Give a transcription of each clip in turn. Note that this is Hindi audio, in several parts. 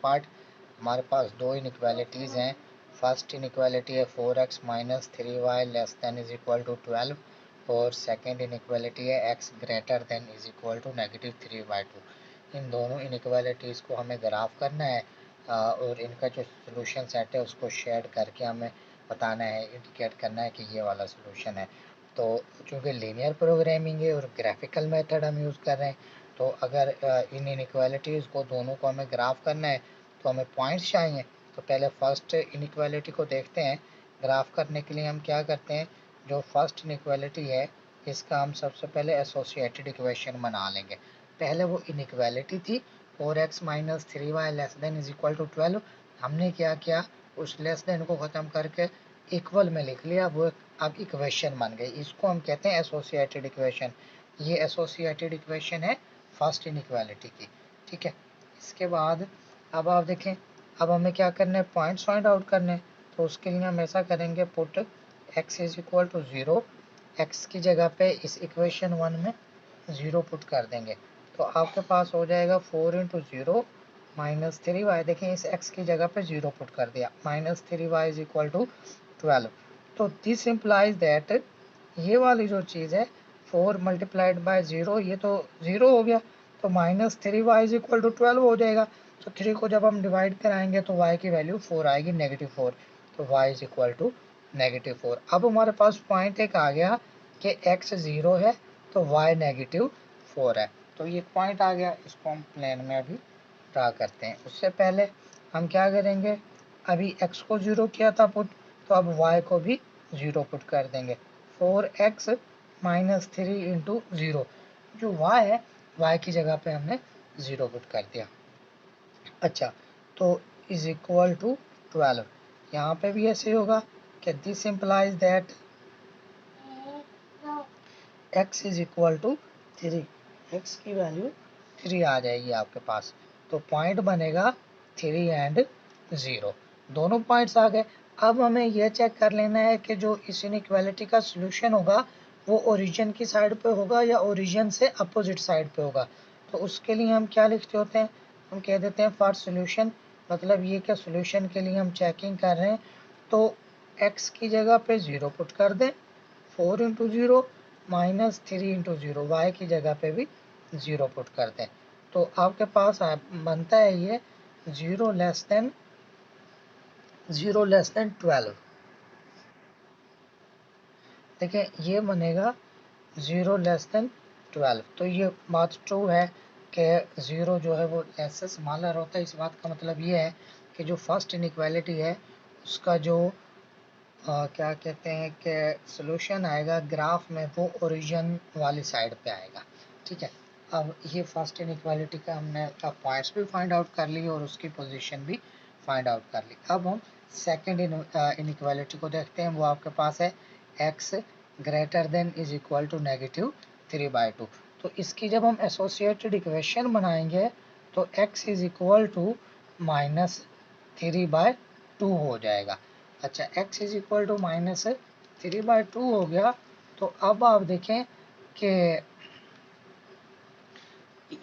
पार्ट हमारे पास दो इनइक्वालिटीज़ हैं। फर्स्ट इनइक्वालिटी है 4x minus 3y less than is equal to 12 और सेकेंड इनइक्वालिटी है x greater than is equal to negative 3/2। इन दोनों इनइक्वालिटीज़ को हमें ग्राफ करना है और इनका जो सोल्यूशन सेट है उसको शेड करके हमें बताना है, इंडिकेट करना है कि ये वाला सोल्यूशन है। तो चूँकि लीनियर प्रोग्रामिंग है और ग्राफिकल मेथड हम यूज़ कर रहे हैं, तो अगर इन इनइक्वालिटीज़ को दोनों को हमें ग्राफ करना है तो हमें पॉइंट्स चाहिए। तो पहले फर्स्ट इनइक्वालिटी को देखते हैं। ग्राफ करने के लिए हम क्या करते हैं, जो फर्स्ट इनइक्वालिटी है इसका हम सबसे पहले एसोसिएटेड इक्वेशन बना लेंगे। पहले वो इनइक्वालिटी थी 4x minus 3y less than is equal to 12। हमने क्या किया, उस लेस देन को ख़त्म करके इक्वल में लिख लिया, वो अब इक्वेशन बन गई। इसको हम कहते हैं एसोसिएटेड इक्वेशन। ये एसोसिएटेड इक्वेशन है फर्स्ट इनइक्वालिटी की, ठीक है। इसके बाद अब आप देखें, अब हमें क्या करना है, पॉइंट्स फाइंड आउट करने हैं। तो उसके लिए हम ऐसा करेंगे, put x is equal to 0, x की जगह पे इस इक्वेशन 1 में 0 पुट कर देंगे। तो आपके पास हो जाएगा 4 इंटू 0 माइनस 3y। देखें इस x की जगह पे 0 पुट कर दिया, minus 3y is equal to 12। तो दिस इम्प्लाइज दैट ये वाली जो चीज़ है 4 मल्टीप्लाइड बाय 0, ये तो 0 हो गया, तो minus 3y is equal to 12 हो जाएगा। तो 3 को जब हम डिवाइड कराएंगे तो y की वैल्यू 4 आएगी, नेगेटिव 4। तो y is equal to negative 4। अब हमारे पास पॉइंट एक आ गया कि x 0 है तो y नेगेटिव 4 है। तो ये पॉइंट आ गया, इसको हम प्लेन में अभी ड्रा करते हैं। उससे पहले हम क्या करेंगे, अभी x को 0 किया था पुट, तो अब y को भी 0 पुट कर देंगे। 4x माइनस 3 इंटू 0, जो y है y की जगह पे हमने 0 पुट कर दिया। अच्छा, तो इज इक्वल टू 12। यहाँ पे भी ऐसे होगा कि this implies that x is equal to 3, x की वैल्यू 3 आ जाएगी आपके पास। तो पॉइंट बनेगा 3 एंड 0, दोनों पॉइंट्स आ गए। अब हमें यह चेक कर लेना है कि जो इस इनइक्वालिटी का सोल्यूशन होगा वो ओरिजिन की साइड पे होगा या ओरिजिन से अपोजिट साइड पे होगा। तो उसके लिए हम क्या लिखते होते हैं, हम कह देते हैं फॉर सोल्यूशन, मतलब ये कि सोल्यूशन के लिए हम चेकिंग कर रहे हैं। तो x की जगह पे 0 पुट कर दें, 4 इंटू 0 माइनस 3 इंटू 0, वाई की जगह पे भी 0 पुट कर दें। तो आपके पास बनता है ये 0 लेस देन 12। देखिए ये बनेगा 0 लेस देन 12। तो ये बात ट्रू है कि 0 जो है वो लेस से स्मॉलर होता है। इस बात का मतलब ये है कि जो फर्स्ट इनइक्वालिटी है उसका जो क्या कहते हैं कि सोल्यूशन आएगा ग्राफ में, वो ओरिजिन वाली साइड पे आएगा, ठीक है। अब ये फर्स्ट इनइक्वालिटी का हमने पॉइंट्स भी फाइंड आउट कर ली और उसकी पोजीशन भी फाइंड आउट कर ली। अब हम सेकंड इनइक्वालिटी को देखते हैं। वो आपके पास है x greater than is equal to negative 3/2। तो इसकी जब हम एसोसिएटेड इक्वेशन बनाएंगे तो x is equal to minus 3/2 हो जाएगा। अच्छा, x is equal to minus 3/2 हो गया। तो अब आप देखें कि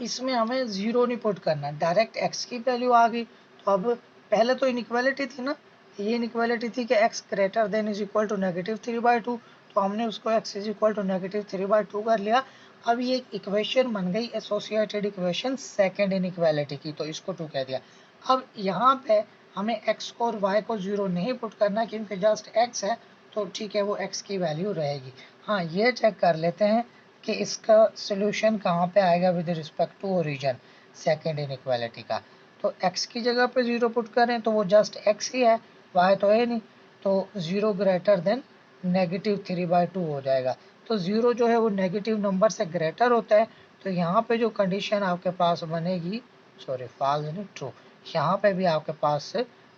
इसमें हमें 0 नहीं पुट करना, डायरेक्ट x की वैल्यू आ गई। तो अब पहले तो इनइक्वालिटी थी ना, ये इनइक्वालिटी थी कि x greater than is equal to negative 3/2, तो हमने उसको x is equal to negative 3/2 कर लिया। अब ये इक्वेशन बन गई एसोसिएटेड इक्वेशन सेकेंड इनइक्वालिटी की, तो इसको 2 कह दिया। अब यहाँ पे हमें x को और y को 0 नहीं पुट करना क्योंकि जस्ट x है, तो ठीक है वो x की वैल्यू रहेगी। हाँ, ये चेक कर लेते हैं कि इसका सोल्यूशन कहाँ पे आएगा with respect to origin second inequality का। तो x की जगह पे 0 पुट करें तो वो जस्ट x ही है, y तो है नहीं, तो 0 ग्रेटर देन नेगेटिव 3/2 हो जाएगा। तो 0 जो है वो नेगेटिव नंबर से ग्रेटर होता है, तो यहाँ पे जो कंडीशन आपके पास बनेगी, सॉरी फॉल्स नहीं ट्रू, यहाँ पे भी आपके पास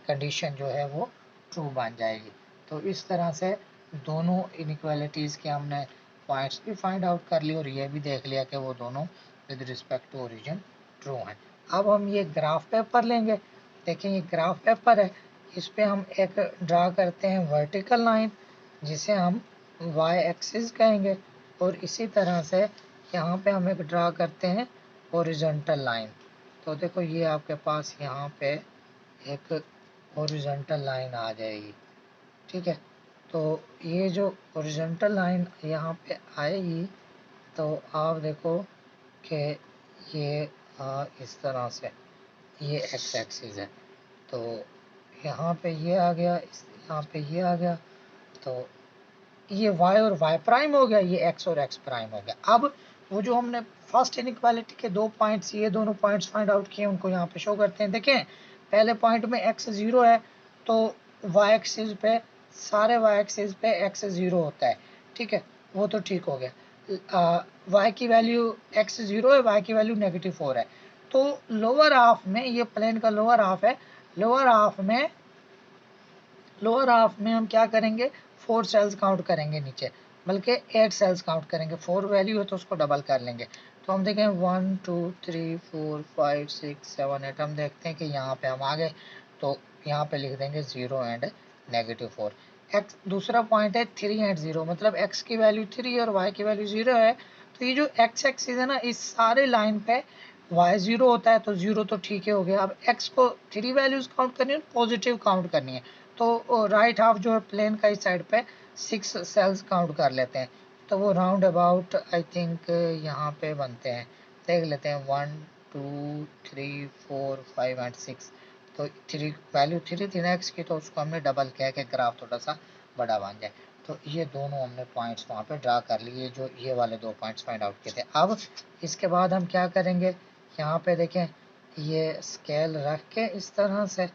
कंडीशन जो है वो ट्रू बन जाएगी। तो इस तरह से दोनों इनइक्वालिटीज़ के हमने पॉइंट्स भी फाइंड आउट कर लिए और ये भी देख लिया कि वो दोनों with respect to origin true हैं। अब हम ये ग्राफ पेपर लेंगे। देखें ये ग्राफ पेपर है, इस पे हम एक ड्रा करते हैं वर्टिकल लाइन जिसे हम y एक्सिस कहेंगे, और इसी तरह से यहाँ पे हम एक ड्रा करते हैं हॉरिजॉन्टल लाइन। तो देखो ये आपके पास यहाँ पे एक हॉरिजॉन्टल लाइन आ जाएगी, ठीक है। तो ये जो हॉरिजॉन्टल लाइन यहाँ पे आएगी तो आप देखो कि ये इस तरह से ये एक्स एक्सिस है, तो यहाँ पे ये आ गया, यहाँ पे ये आ गया, तो ये y और y प्राइम हो गया, ये x और x प्राइम हो गया। अब वो जो हमने फर्स्ट इनइक्वालिटी के दो पॉइंट्स, ये दोनों पॉइंट्स फाइंड आउट किए, उनको यहाँ पे शो करते हैं। देखें पहले पॉइंट में x 0 है तो y एक्सिस पे, सारे y एक्सिस पे x 0 होता है, ठीक है, वो तो ठीक हो गया। y की वैल्यू x 0 है, y की वैल्यू -4 है। तो लोअर हाफ में, ये प्लेन का लोअर हाफ है, लोअर हाफ में हम क्या करेंगे, 4 सेल्स काउंट करेंगे नीचे, बल्कि 8 सेल्स काउंट करेंगे, 4 वैल्यू है तो उसको डबल कर लेंगे। तो हम देखें 1 2 3 4 5 6 7 8, हम देखते हैं कि यहाँ पे हम आ गए, तो यहाँ पे लिख देंगे 0 एंड -4। एक्स दूसरा पॉइंट है 3 एंड 0, मतलब x की वैल्यू 3 और y की वैल्यू 0 है। तो ये जो x एक्सिस है ना, इस सारे लाइन पे y 0 होता है, तो 0 तो ठीक है हो गया। अब x को 3 वैल्यूज काउंट करनी है, पॉजिटिव काउंट करनी है, तो राइट हाफ जो है प्लेन का इस साइड पे 6 सेल्स काउंट कर लेते हैं। तो वो राउंड अबाउट आई थिंक यहाँ पे बनते हैं, देख लेते हैं, 1 2 3 4 5 एंड 6। तो 3 वैल्यू 3 थी ना एक्स की, तो उसको हमने डबल किया कि ग्राफ थोड़ा सा बड़ा बन जाए। तो ये दोनों हमने पॉइंट्स वहाँ पे ड्रा कर लिए, जो ये वाले दो पॉइंट्स फाइंड आउट किए थे। अब इसके बाद हम क्या करेंगे, यहाँ पे देखें, ये स्केल रख के इस तरह से,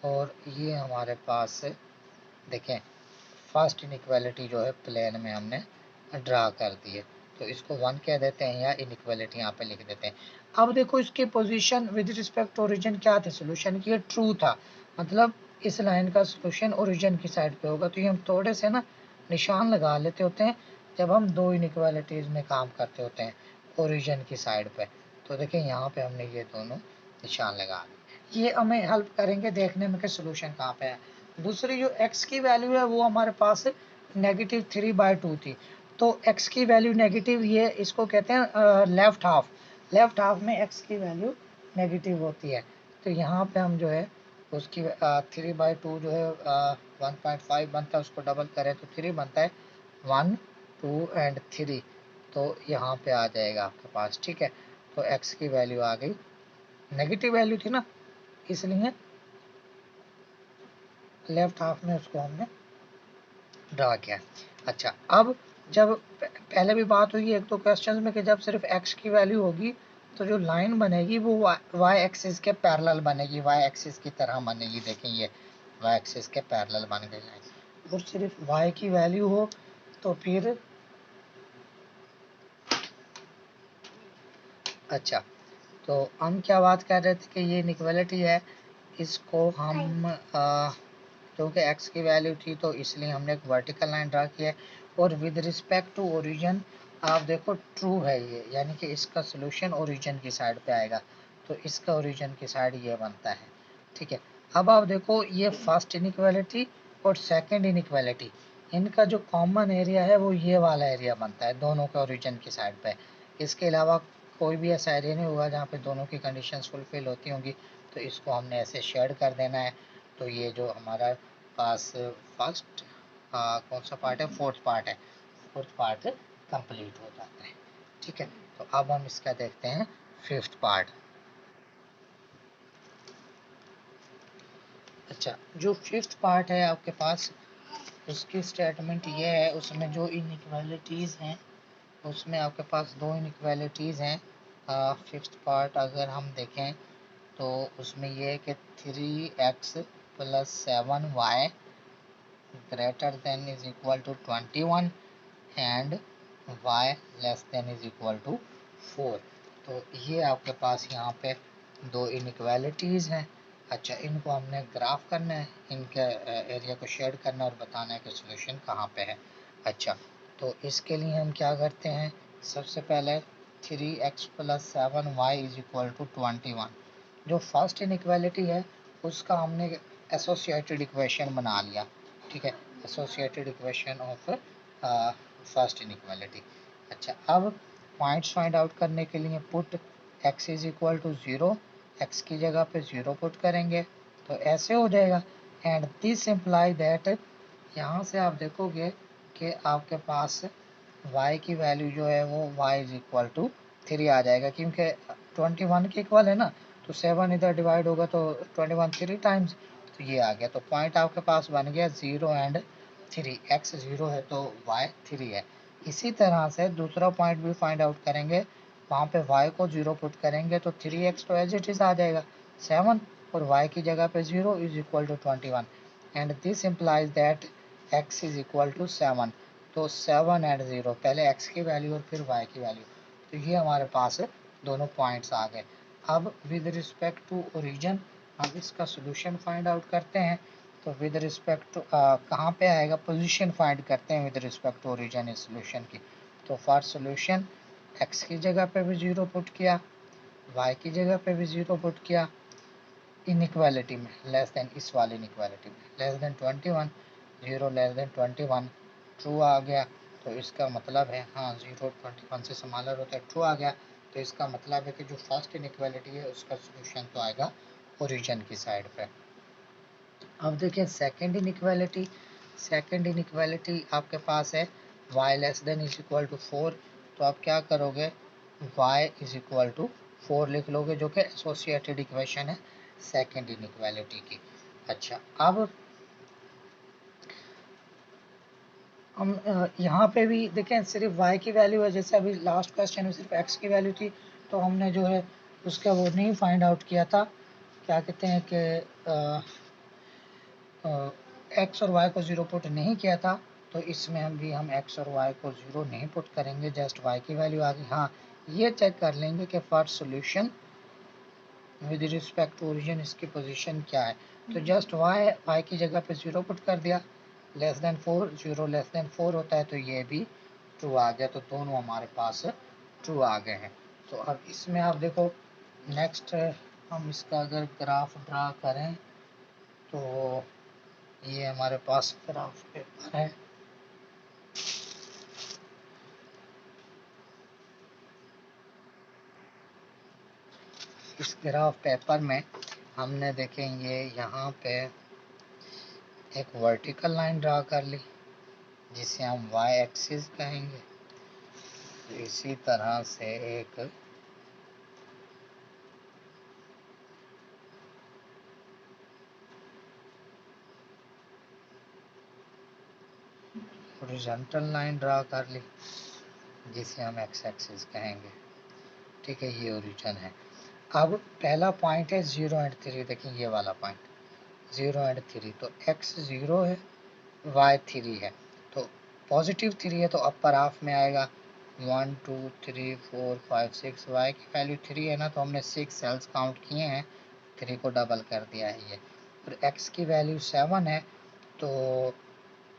और ये हमारे पास देखें फर्स्ट इनइक्वालिटी जो है प्लेन में हमने ड्रा कर दी है, तो इसको 1 कह देते हैं या इनइक्वालिटी यहाँ पे लिख देते हैं। अब देखो इसकी position with respect to origin क्या थे, सोल्यूशन की, ये ट्रू था, मतलब इस लाइन का सोल्यूशन ओरिजिन की साइड पे होगा। तो ये हम थोड़े से ना निशान लगा लेते होते हैं जब हम दो इनइक्वालिटीज में काम करते होते हैं ओरिजिन की साइड पे। तो देखें यहाँ पे हमने ये दोनों निशान लगा दिए, ये हमें हेल्प करेंगे देखने में कि सोल्यूशन कहाँ पे है। दूसरी जो x की वैल्यू है वो हमारे पास -3/2 थी, तो x की वैल्यू नेगेटिव, ये इसको कहते हैं लेफ्ट हाफ, लेफ्ट हाफ में x की वैल्यू नेगेटिव होती है। तो यहाँ पे हम जो है उसकी 3/2 जो है 1.5 बनता है, उसको डबल करें तो 3 बनता है, 1 2 एंड 3, तो यहाँ पे आ जाएगा आपके पास, ठीक है। तो x की वैल्यू आ गई, नेगेटिव वैल्यू थी ना, इसलिए लेफ्ट हाफ में उसको हमने ड्रा किया। अच्छा, अब जब पहले भी बात हुई एक दो क्वेश्चंस में कि जब सिर्फ x की वैल्यू होगी तो जो लाइन बनेगी वो y एक्सिस के पैरेलल बनेगी, y एक्सिस की तरह बनेगी। देखें ये y एक्सिस के पैरेलल बन गई लाइन। और सिर्फ y की वैल्यू हो तो फिर अच्छा, तो हम क्या बात कर रहे थे कि ये इनइक्वालिटी है, इसको हम क्योंकि x की वैल्यू थी तो इसलिए हमने एक वर्टिकल लाइन ड्रा किया है, और विद रिस्पेक्ट टू ओरिजिन आप देखो ट्रू है ये, यानी कि इसका सोल्यूशन ओरिजिन की साइड पे आएगा, तो इसका ओरिजिन की साइड ये बनता है, ठीक है। अब आप देखो ये फर्स्ट इनइक्वालिटी और सेकंड इनइक्वालिटी, इनका जो कॉमन एरिया है वो ये वाला एरिया बनता है दोनों के ओरिजिन की साइड पे। इसके अलावा कोई भी ऐसा एरिया नहीं होगा जहाँ पे दोनों की कंडीशंस फुलफिल होती होंगी, तो इसको हमने ऐसे शेड कर देना है। तो ये जो हमारा पास फर्स्ट कौन सा पार्ट है, फोर्थ पार्ट है, फोर्थ पार्ट कंप्लीट हो जाता है, ठीक है। तो अब हम इसका देखते हैं फिफ्थ पार्ट। अच्छा, जो फिफ्थ पार्ट है आपके पास, उसकी स्टेटमेंट ये है, उसमें जो इनइक्वालिटीज़ हैं उसमें आपके पास दो इनइक्वालिटीज़ हैं। फिफ्थ पार्ट अगर हम देखें तो उसमें ये है कि 3x + 7y greater than is equal to 21 and y less than is equal to 4। तो ये आपके पास यहाँ पे दो इनइक्वालिटीज़ हैं। अच्छा, इनको हमने ग्राफ करना है, इनके एरिया को शेड करना है और बताना है कि सोल्यूशन कहाँ पे है। अच्छा, तो इसके लिए हम क्या करते हैं, सबसे पहले 3x + 7y is equal to 21, जो फर्स्ट इनइक्वालिटी है उसका हमने एसोसिएटेड इक्वेशन बना लिया, ठीक है, associated equation of first inequality. अच्छा, अब पॉइंट्स फाइंड आउट करने के लिए put x is equal to 0, x की जगह पे 0 पुट करेंगे, तो ऐसे हो जाएगा। एंड दिस इम्प्लाई दैट, यहाँ से आप देखोगे कि आपके पास y की वैल्यू जो है वो y इज इक्वल टू 3 आ जाएगा, क्योंकि 21 के इक्वल है ना, तो 7 इधर डिवाइड होगा तो 21 3 टाइम्स, तो ये आ गया। तो पॉइंट आपके पास बन गया 0 एंड 3, x 0 है तो y 3 है। इसी तरह से दूसरा पॉइंट भी फाइंड आउट करेंगे, वहाँ पे y को 0 पुट करेंगे तो 3x तो एज इट इज आ जाएगा 7, और y की जगह पे 0 is equal to 21, and this implies that x is equal to 7। तो 7 एंड 0, पहले x की वैल्यू और फिर y की वैल्यू, तो ये हमारे पास दोनों पॉइंट्स आ गए। अब विद रिस्पेक्ट टू ओरिजिन हम इसका सोल्यूशन फाइंड आउट करते हैं। तो विद रिस्पेक्ट टू कहाँ पे आएगा, पोजीशन फाइंड करते हैं विद रिस्पेक्ट टू ओरिजिन इस सोल्यूशन की। तो फॉर सोल्यूशन x की जगह पे भी 0 पुट किया, y की जगह पे भी 0 पुट किया, इनइक्वालिटी में लेस देन, इस वाली इनइक्वालिटी में less than 21, 0 less than 21 true आ गया। तो इसका मतलब है, हाँ 0 21 से स्मॉलर होता है, ट्रू आ गया। तो इसका मतलब है कि जो फर्स्ट इनइक्वालिटी है उसका सोल्यूशन तो आएगा ओरिजिन की साइड पे। अब देखिए सेकंड इनइक्वालिटी, सेकंड इनइक्वालिटी आपके पास है y less than is equal to 4, तो आप क्या करोगे, y इज इक्वल टू 4 लिख लोगे, जो कि एसोसिएटेड इक्वेशन है सेकंड इनइक्वालिटी की। अच्छा, अब हम यहाँ पे भी देखें सिर्फ y की वैल्यू है, जैसे अभी लास्ट क्वेश्चन में सिर्फ x की वैल्यू थी, तो हमने जो है उसका वो नहीं फाइंड आउट किया था, क्या कहते हैं कि x और y को 0 पुट नहीं किया था। तो इसमें हम x और y को 0 नहीं पुट करेंगे, जस्ट y की वैल्यू आ गई। हाँ, ये चेक कर लेंगे कि for solution with respect to origin इसकी पोजीशन क्या है। तो जस्ट y की जगह पे 0 पुट कर दिया, लेस देन 4, 0 लेस देन 4 होता है, तो ये भी ट्रू आ गया। तो दोनों हमारे पास ट्रू आ गए हैं। तो अब इसमें आप देखो नेक्स्ट, हम इसका अगर ग्राफ ड्रा करें तो ये हमारे पास ग्राफ पेपर है। इस ग्राफ पेपर में हमने देखें ये यहाँ पे एक वर्टिकल लाइन ड्रा कर ली जिसे हम y एक्सिस कहेंगे। तो इसी तरह से एक हॉरिजॉन्टल लाइन ड्रा कर ली जिसे हम x एक्सिस कहेंगे। ठीक है, ये ओरिजिन है। अब पहला पॉइंट है 0 एंड 3, देखिए ये वाला पॉइंट 0 एंड 3, तो x 0 है, y 3 है, तो पॉजिटिव 3 है तो अपर हाफ में आएगा 1 2 3 4 5 6, y की वैल्यू 3 है ना, तो हमने 6 सेल्स काउंट किए हैं, 3 को डबल कर दिया है ये। और x की वैल्यू 7 है तो,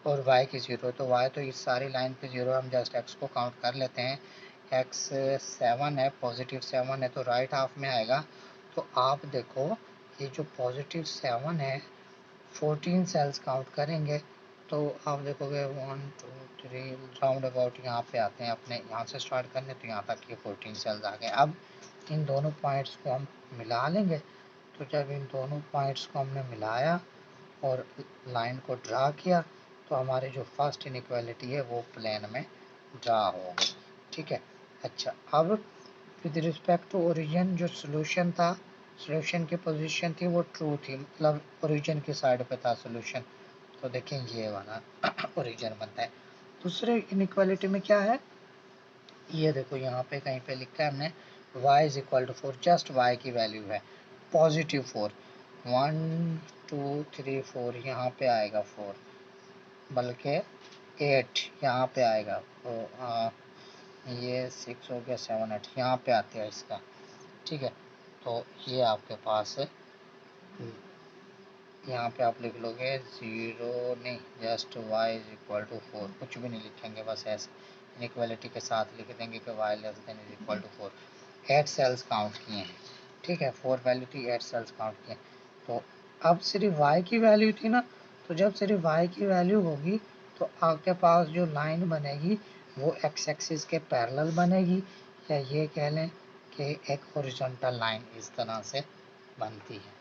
और y की 0, तो y तो इस सारी लाइन पे 0, हम जस्ट x को काउंट कर लेते हैं। x 7 है, पॉजिटिव 7 है, तो राइट हाफ में आएगा। तो आप देखो ये जो पॉजिटिव 7 है, 14 सेल्स काउंट करेंगे तो आप देखोगे 1 2 3 राउंड अबाउट यहाँ पे आते हैं, अपने यहाँ से स्टार्ट करने, तो यहाँ तक ये 14 सेल्स आ गए। अब इन दोनों पॉइंट्स को हम मिला लेंगे। तो जब इन दोनों पॉइंट्स को हमने मिलाया और लाइन को ड्रा किया, तो हमारी जो फर्स्ट इनइक्वालिटी है वो प्लेन में ड्रा हो गई। ठीक है। अच्छा, अब विद रिस्पेक्ट टू ओरिजिन जो सोल्यूशन था, सोल्यूशन की पोजीशन थी वो ट्रू थी, मतलब ओरिजिन की साइड पे था सोल्यूशन। तो देखें ये वाला ओरिजिन बनता है। दूसरे इनइक्वालिटी में क्या है, ये देखो यहाँ पे कहीं पे लिखा है हमने y is equal to 4, just y की वैल्यू है पॉजिटिव 4, 1 2 3 4 यहाँ पे आएगा 4, बल्कि 8 यहाँ पे आएगा। तो ये 6 हो गया, 7 8 यहाँ पे आते हैं इसका। ठीक है, तो ये आपके पास है, यहाँ पे आप लिख लोगे 0 नहीं, just y is equal to 4, कुछ भी नहीं लिखेंगे, बस ऐसे इनइक्वालिटी के साथ लिख देंगे कि y less than is equal to 4। 8 cells count किए हैं। ठीक है, 4 वैल्यू थी, 8 सेल्स काउंट किए। तो अब सिर्फ y की वैल्यू थी ना, तो जब सिर्फ y की वैल्यू होगी तो आपके पास जो लाइन बनेगी वो x एक्सिस के पैरेलल बनेगी, या ये कह लें कि एक हॉरिजॉन्टल लाइन इस तरह से बनती है।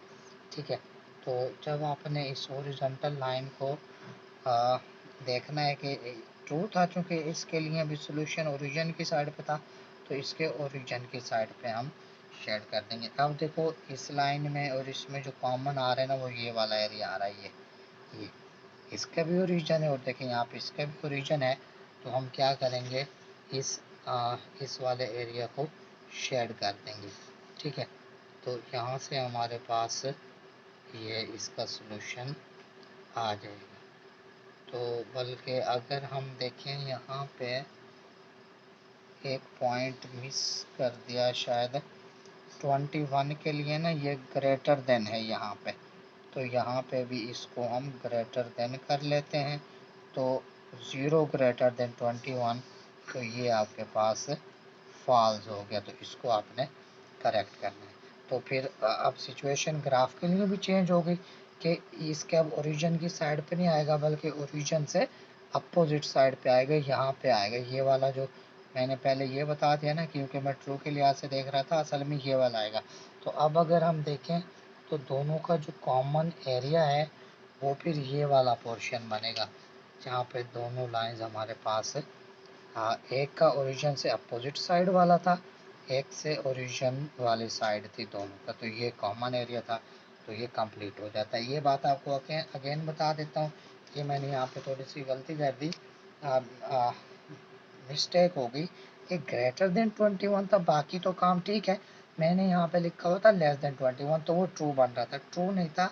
ठीक है, तो जब आपने इस हॉरिजॉन्टल लाइन को देखना है कि ट्रू था, चूँकि इसके लिए भी सॉल्यूशन ओरिजिन की साइड पे था, तो इसके ओरिजिन की साइड पे हम शेड कर देंगे। अब देखो इस लाइन में और इसमें जो कॉमन आ रहा है ना, वो ये वाला एरिया आ रहा है, ये इसका भी ओरिजिन है, और देखिए यहाँ पे इसका भी ओरिजिन है। तो हम क्या करेंगे, इस वाले एरिया को शेड कर देंगे, ठीक है। तो यहाँ से हमारे पास ये इसका सॉल्यूशन आ जाएगा। तो बल्कि अगर हम देखें यहाँ पे एक पॉइंट मिस कर दिया शायद, 21 के लिए ना ये ग्रेटर देन है यहाँ पे, तो यहाँ पे भी इसको हम ग्रेटर देन कर लेते हैं। तो 0 ग्रेटर देन 21, तो ये आपके पास फॉल्स हो गया, तो इसको आपने करेक्ट करना है। तो फिर अब सिचुएशन ग्राफ के लिए भी चेंज हो गई कि इसके अब ओरिजिन की साइड पे नहीं आएगा, बल्कि ओरिजिन से अपोजिट साइड पे आएगा, यहाँ पे आएगा। ये वाला जो मैंने पहले ये बता दिया ना, क्योंकि मैं ट्रू के लिहाज से देख रहा था, असल में ये वाला आएगा। तो अब अगर हम देखें तो दोनों का जो कॉमन एरिया है वो फिर ये वाला पोर्शन बनेगा, जहाँ पे दोनों लाइंस हमारे पास एक का ओरिजिन से अपोजिट साइड वाला था, एक से ओरिजिन वाली साइड थी दोनों का, तो ये कॉमन एरिया था, तो ये कंप्लीट हो जाता है। ये बात आपको अगेन बता देता हूँ कि मैंने यहाँ पे थोड़ी सी गलती कर दी, मिस्टेक हो गई कि ग्रेटर देन 21 था, बाकी तो काम ठीक है। मैंने यहाँ पे लिखा हुआ था लेस देन 21, तो वो ट्रू बन रहा था, ट्रू नहीं था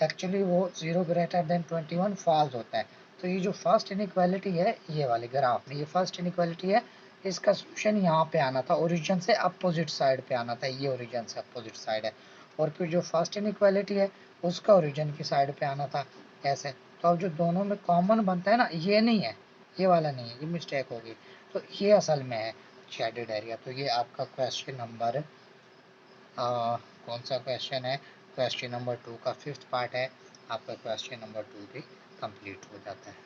एक्चुअली, वो 0 ग्रेटर देन 21 फॉल्स होता है। तो ये जो फर्स्ट इनइक्वालिटी है ये वाले ग्राफ में, ये फर्स्ट इनइक्वालिटी है, इसका सोल्यूशन यहाँ पे आना था, ओरिजिन से अपोजिट साइड पे आना था, ये ओरिजिन से अपोजिट साइड है। और फिर जो फर्स्ट इनइक्वालिटी है उसका ओरिजिन की साइड पे आना था, ऐसे। तो अब जो दोनों में कॉमन बनता है ना, ये नहीं है, ये वाला नहीं है, ये मिस्टेक होगी। तो ये असल में है शेडेड एरिया। तो ये आपका क्वेश्चन नंबर कौन सा क्वेश्चन है, क्वेश्चन नंबर 2 का 5th पार्ट है। आपका क्वेश्चन नंबर 2 भी कंप्लीट हो जाता है।